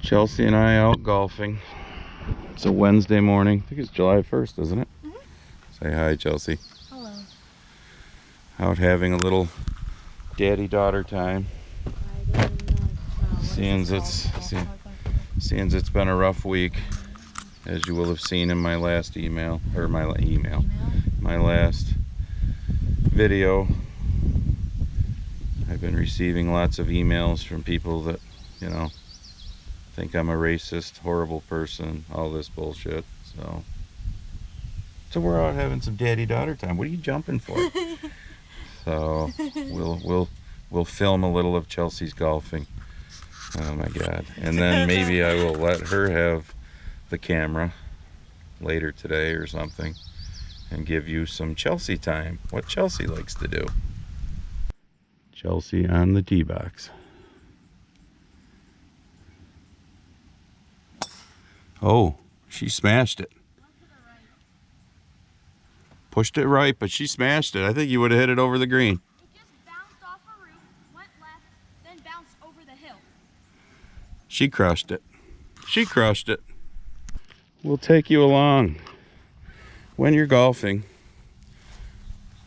Chelsea and I out golfing. It's a Wednesday morning. I think it's July 1st, isn't it? Say hi, Chelsea. Hello. Out having a little daddy-daughter time. Seeing it's been a rough week, as you will have seen in my last email, or my last video. I've been receiving lots of emails from people that, you know, think I'm a racist, horrible person, all this bullshit. So we're out having some daddy-daughter time. What are you jumping for? So we'll film a little of Chelsea's golfing. Oh my God! And then maybe I will let her have the camera later today or something, and give you some Chelsea time. What Chelsea likes to do. Chelsea on the tee box. Oh, she smashed it. Pushed it right, but she smashed it. I think you would have hit it over the green. It just bounced off a roof, went left, then bounced over the hill. She crushed it. She crushed it. We'll take you along when you're golfing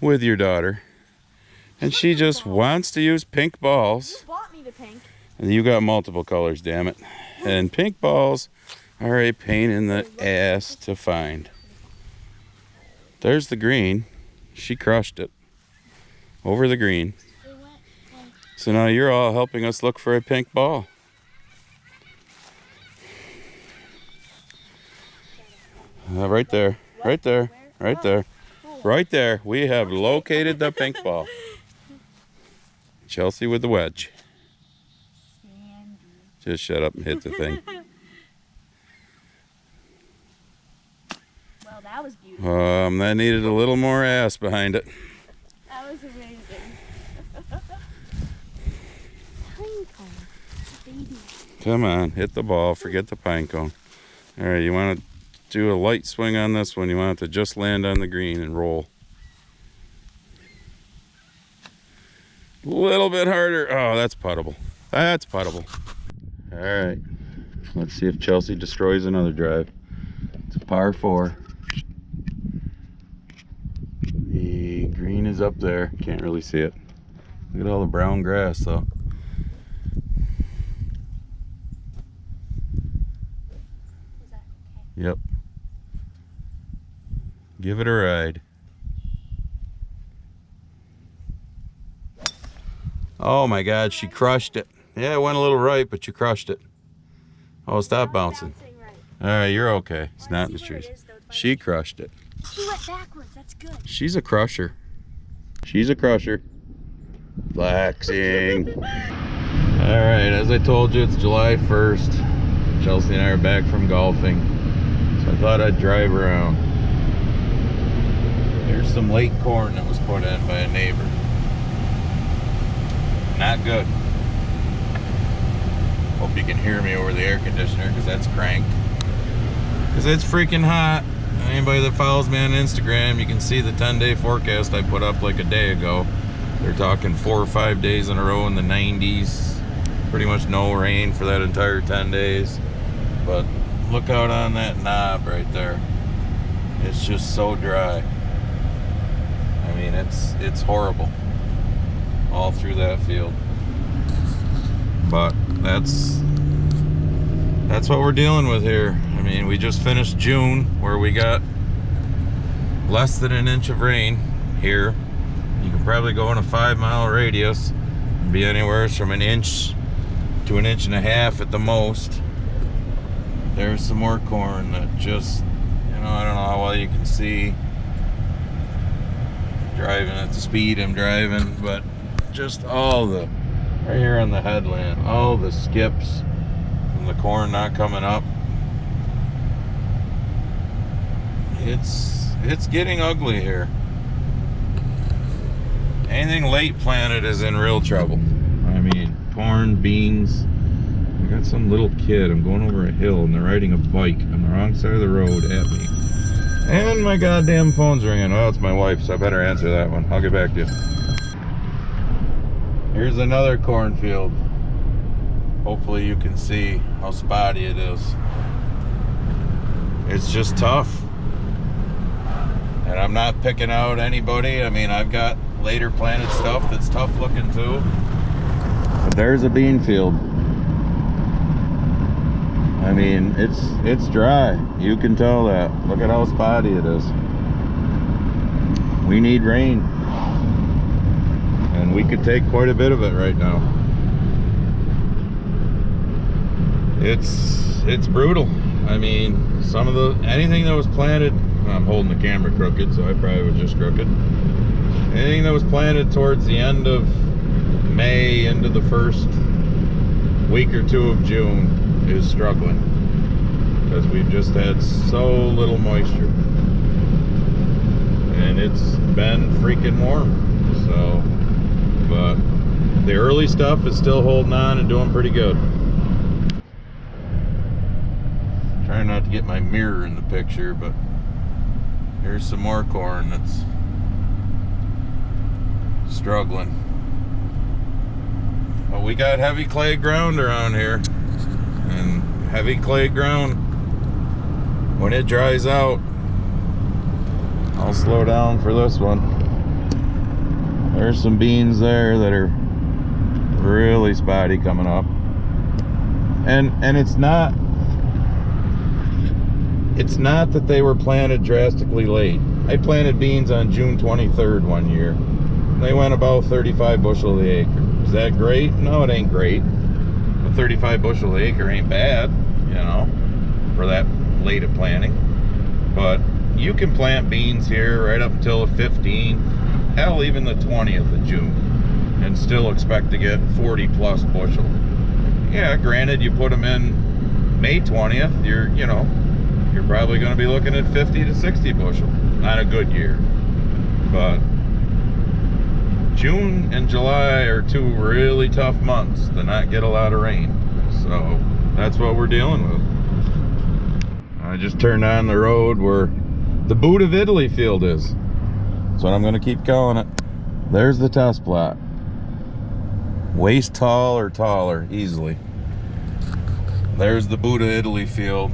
with your daughter, and she just wants to use pink balls. You bought me the pink. And you got multiple colors, damn it. And pink balls are a pain in the ass to find. There's the green. She crushed it over the green. So now you're all helping us look for a pink ball. Right there, right there, right there, right there. We have located the pink ball. Chelsea with the wedge. Just shut up and hit the thing. Well, that was beautiful. That needed a little more ass behind it. That was amazing. Baby. Come on, hit the ball, forget the pine cone. All right, you want to do a light swing on this one. You want it to just land on the green and roll. A little bit harder. Oh, that's puttable. That's puttable. All right, let's see if Chelsea destroys another drive. It's a par 4. The green is up there. Can't really see it. Look at all the brown grass though. Is that okay? Yep. Give it a ride. Oh my God, she crushed it. Yeah, it went a little right, but you crushed it. Oh, stop bouncing. Right. All right, you're okay. It's not in the trees. She crushed it. She went backwards. That's good. She's a crusher. She's a crusher. Flexing. All right, as I told you, it's July 1st. Chelsea and I are back from golfing, so I thought I'd drive around. Here's some late corn that was put in by a neighbor. Not good. Hope you can hear me over the air conditioner, because that's cranked. Because it's freaking hot. Anybody that follows me on Instagram, you can see the 10-day forecast I put up like a day ago. They're talking 4 or 5 days in a row in the 90s. Pretty much no rain for that entire 10 days. But look out on that knob right there. It's just so dry. I mean, it's horrible all through that field. But that's what we're dealing with here. I mean, we just finished June, where we got less than an inch of rain here. You can probably go in a 5-mile radius and be anywhere from an inch to an inch and a half at the most. There's some more corn that just, you know, I don't know how well you can see driving at the speed I'm driving, but just all the, right here on the headland, all the skips from the corn not coming up. It's getting ugly here. Anything late planted is in real trouble. I mean, corn, beans. I got some little kid. I'm going over a hill and they're riding a bike on the wrong side of the road at me. And my goddamn phone's ringing. Oh, it's my wife, so I better answer that one. I'll get back to you. Here's another cornfield. hopefully you can see how spotty it is. It's just tough. And I'm not picking out anybody. I mean, I've got later planted stuff that's tough looking too. But there's a bean field. I mean, it's dry. You can tell that. Look at how spotty it is. We need rain. And we could take quite a bit of it right now. It's brutal. I mean, anything that was planted, I'm holding the camera crooked, so I probably was just crooked. Anything that was planted towards the end of May into the first week or two of June is struggling because we've just had so little moisture, and it's been freaking warm. So, but the early stuff is still holding on and doing pretty good. Trying not to get my mirror in the picture, but here's some more corn that's struggling. But we got heavy clay ground around here, and heavy clay ground, when it dries out, I'll slow down for this one. There's some beans there that are really spotty coming up, and it's not that they were planted drastically late. I planted beans on June 23rd one year. They went about 35 bushel the acre. Is that great? No, it ain't great. But 35 bushel the acre ain't bad, you know, for that late of planting. But you can plant beans here right up until the 15th, hell, even the 20th of June, and still expect to get 40 plus bushel. Yeah, granted, you put them in May 20th, you're probably going to be looking at 50 to 60 bushel on a good year. But June and July are two really tough months to not get a lot of rain. So that's what we're dealing with. I just turned on the road where the boot of Italy field is. That's what I'm going to keep calling it. There's the test plot. Waist tall or taller, easily. There's the boot of Italy field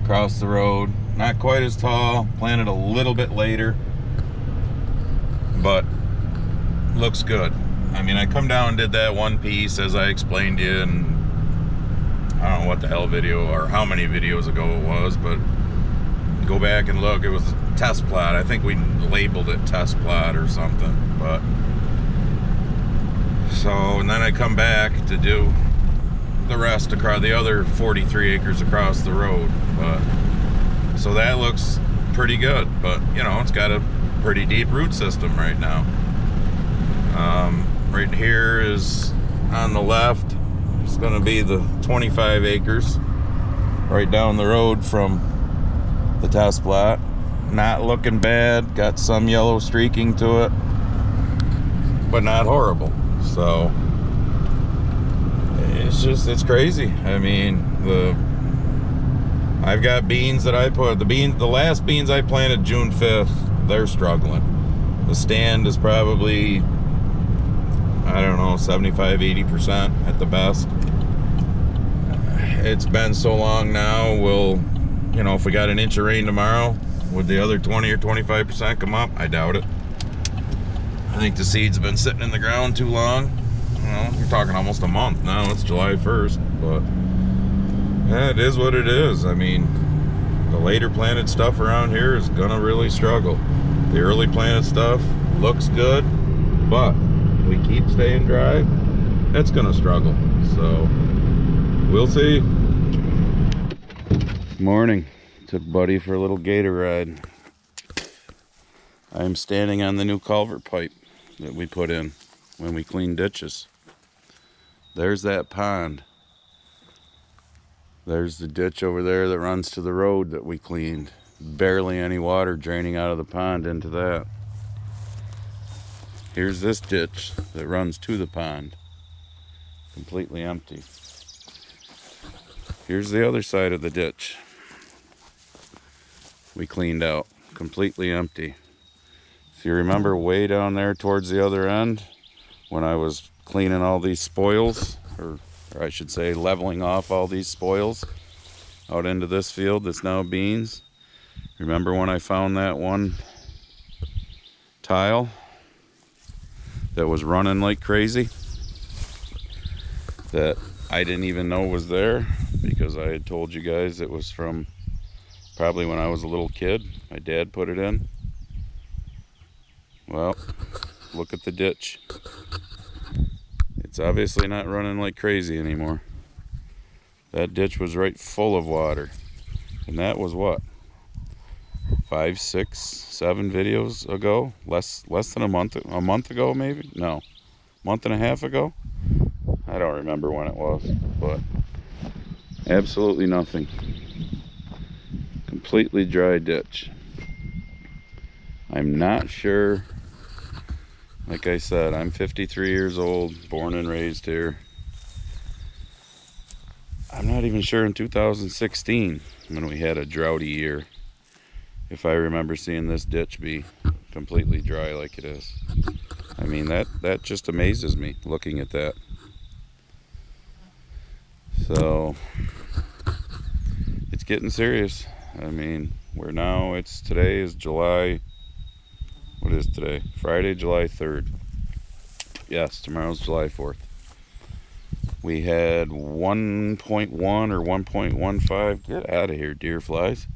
across the road. Not quite as tall, planted a little bit later, but looks good. I mean, I come down and did that one piece as I explained to you, and I don't know what the hell video or how many videos ago it was, but go back and look. It was a test plot. I think we labeled it test plot or something. But so, and then I come back to do the rest across the other 43 acres across the road. But so that looks pretty good, but you know, it's got a pretty deep root system right now. Right here is on the left. It's going to be the 25 acres right down the road from the test plot. Not looking bad. Got some yellow streaking to it, but not horrible. So it's crazy. I mean, I've got beans that I put, the last beans I planted June 5th, they're struggling. The stand is probably, I don't know, 75, 80% at the best. It's been so long now, you know, if we got an inch of rain tomorrow, would the other 20 or 25% come up? I doubt it. I think the seeds have been sitting in the ground too long. You know, you're talking almost a month now. It's July 1st, but yeah, it is what it is. I mean, the later planted stuff around here is gonna really struggle. The early planted stuff looks good, but we keep staying dry, it's gonna struggle. So we'll see. Morning. Took Buddy for a little gator ride. I'm standing on the new culvert pipe that we put in when we clean ditches. There's that pond. There's the ditch over there that runs to the road that we cleaned. Barely any water draining out of the pond into that. Here's this ditch that runs to the pond. Completely empty. Here's the other side of the ditch we cleaned out. Completely empty. If you remember way down there towards the other end, when I was cleaning all these spoils, or or I should say leveling off all these spoils out into this field that's now beans. Remember when I found that one tile that was running like crazy that I didn't even know was there because I had told you guys it was from probably when I was a little kid. My dad put it in. Well, look at the ditch. It's obviously not running like crazy anymore. That ditch was right full of water. And that was what? 5, 6, 7 videos ago? Less than a month ago maybe? No. Month and a half ago? I don't remember when it was, but absolutely nothing. Completely dry ditch. I'm not sure. Like I said, I'm 53 years old, born and raised here. I'm not even sure in 2016 when we had a droughty year if I remember seeing this ditch be completely dry like it is. I mean, that just amazes me looking at that. So it's getting serious. I mean, today is July, what is today? Friday, July 3rd. Yes, tomorrow's July 4th. We had 1.1 or 1.15, get out of here, deer flies.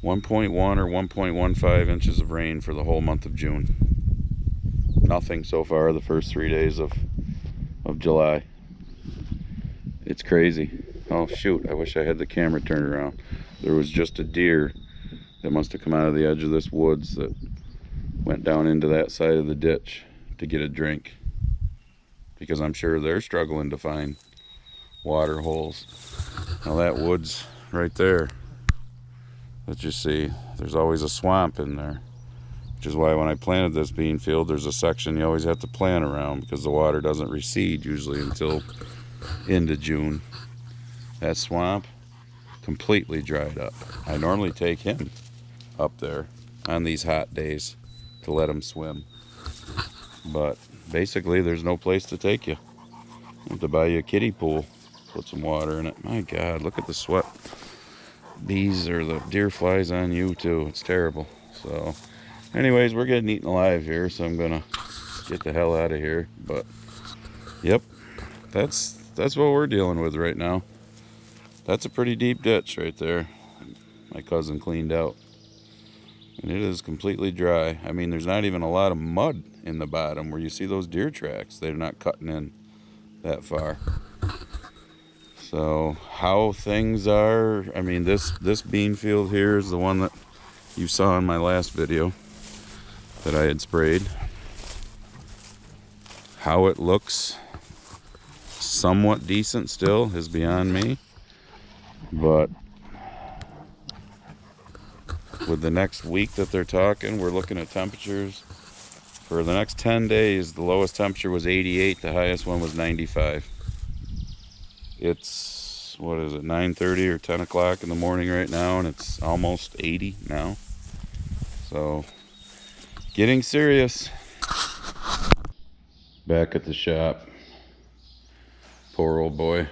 1.1 or 1.15 inches of rain for the whole month of June. Nothing so far the first 3 days of July. It's crazy. Oh shoot, I wish I had the camera turned around. There was just a deer that must have come out of the edge of this woods that went down into that side of the ditch to get a drink, because I'm sure they're struggling to find water holes. Now that woods right there that you see, there's always a swamp in there, which is why when I planted this bean field, there's a section you always have to plant around because the water doesn't recede usually until into June. That swamp completely dried up. I normally take him up there on these hot days to let him swim, but basically there's no place to take you. You have to buy you a kiddie pool, put some water in it. My God, look at the sweat bees or the deer flies on you too. It's terrible. So anyways, we're getting eaten alive here, so I'm gonna get the hell out of here. But yep, that's what we're dealing with right now. That's a pretty deep ditch right there. My cousin cleaned out, and it is completely dry. I mean, there's not even a lot of mud in the bottom where you see those deer tracks. They're not cutting in that far. So how things are, I mean, this bean field here is the one that you saw in my last video that I had sprayed. How it looks somewhat decent still is beyond me, but with the next week that they're talking, we're looking at temperatures for the next 10 days. The lowest temperature was 88, the highest one was 95. It's, what is it, 9:30 or 10 o'clock in the morning right now, and it's almost 80 now. So getting serious. Back at the shop, poor old boy,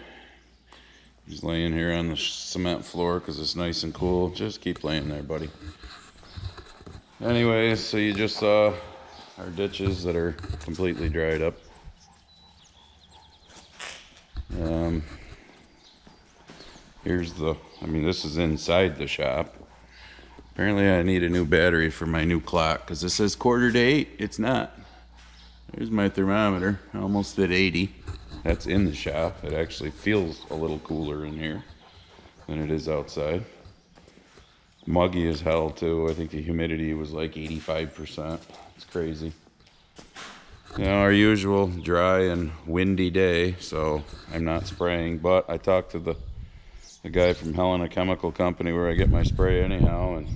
he's laying here on the cement floor because it's nice and cool. Just keep laying there, buddy. Anyways, so you just saw our ditches that are completely dried up. Here's this is inside the shop. Apparently I need a new battery for my new clock because this says 7:45. It's not. There's my thermometer, almost at 80. That's in the shop. It actually feels a little cooler in here than it is outside. Muggy as hell too. I think the humidity was like 85%. It's crazy. You know, our usual dry and windy day, so I'm not spraying, but I talked to the guy from Helena Chemical Company where I get my spray anyhow, and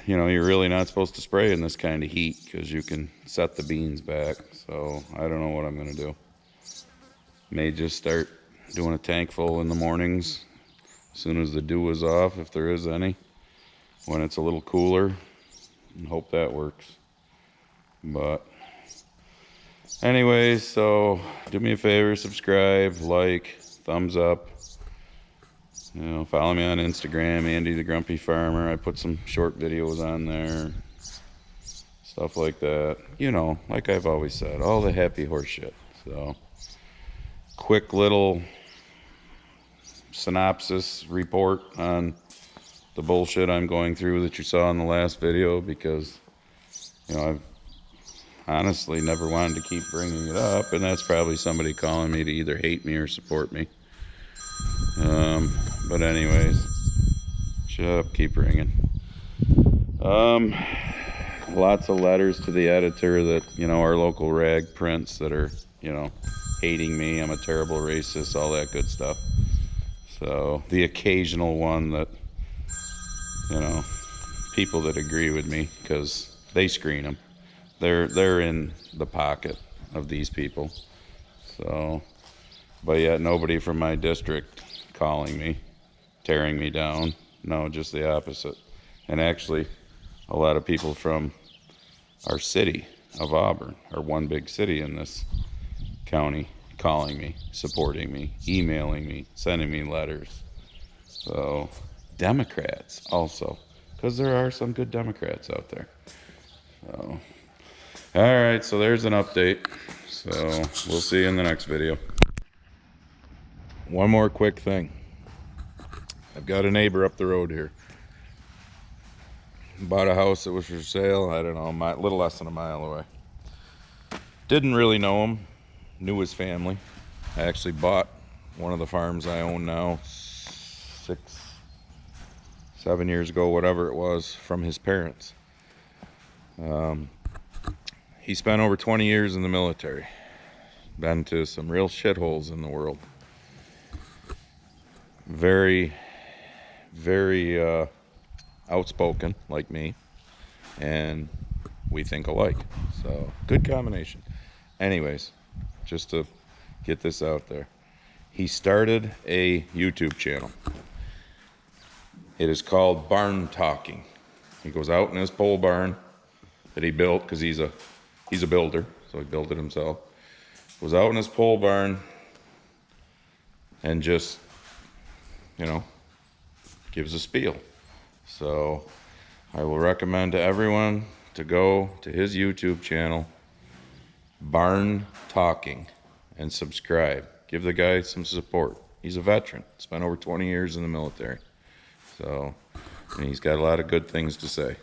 you know, you're really not supposed to spray in this kind of heat because you can set the beans back. So I don't know what I'm gonna do. May just start doing a tank full in the mornings as soon as the dew is off, if there is any, when it's a little cooler, and hope that works. But Anyways, so do me a favor, subscribe, like, thumbs up. You know, follow me on Instagram, Andy the Grumpy Farmer. I put some short videos on there, stuff like that. You know, like I've always said, all the happy horse shit. So, quick little synopsis report on the bullshit I'm going through that you saw in the last video, because, you know, I've honestly never wanted to keep bringing it up, and that's probably somebody calling me to either hate me or support me. But anyways, shut up, keep ringing. Lots of letters to the editor that, you know, our local rag prints that are, you know, hating me, I'm a terrible racist, all that good stuff. So the occasional one that, you know, people that agree with me, because they screen them. They're in the pocket of these people. So, but yet nobody from my district calling me, tearing me down. No, just the opposite. And actually, a lot of people from our city of Auburn, our one big city in this county, calling me, supporting me, emailing me, sending me letters. So, Democrats also, because there are some good Democrats out there. So, all right, so there's an update. So we'll see you in the next video. One more quick thing. I've got a neighbor up the road here. Bought a house that was for sale, I don't know, a little less than a mile away. Didn't really know him, knew his family. I actually bought one of the farms I own now 6, 7 years ago, whatever it was, from his parents. He spent over 20 years in the military. Been to some real shitholes in the world. Very, very outspoken, like me. And we think alike. So, good combination. Anyways, just to get this out there. He started a YouTube channel. It is called Barn Talking. He goes out in his pole barn that he built, because he's a builder, so he built it himself. Was out in his pole barn and just, you know, gives a spiel. So I will recommend to everyone to go to his YouTube channel, Barn Talking, and subscribe. Give the guy some support. He's a veteran, spent over 20 years in the military. So, and he's got a lot of good things to say.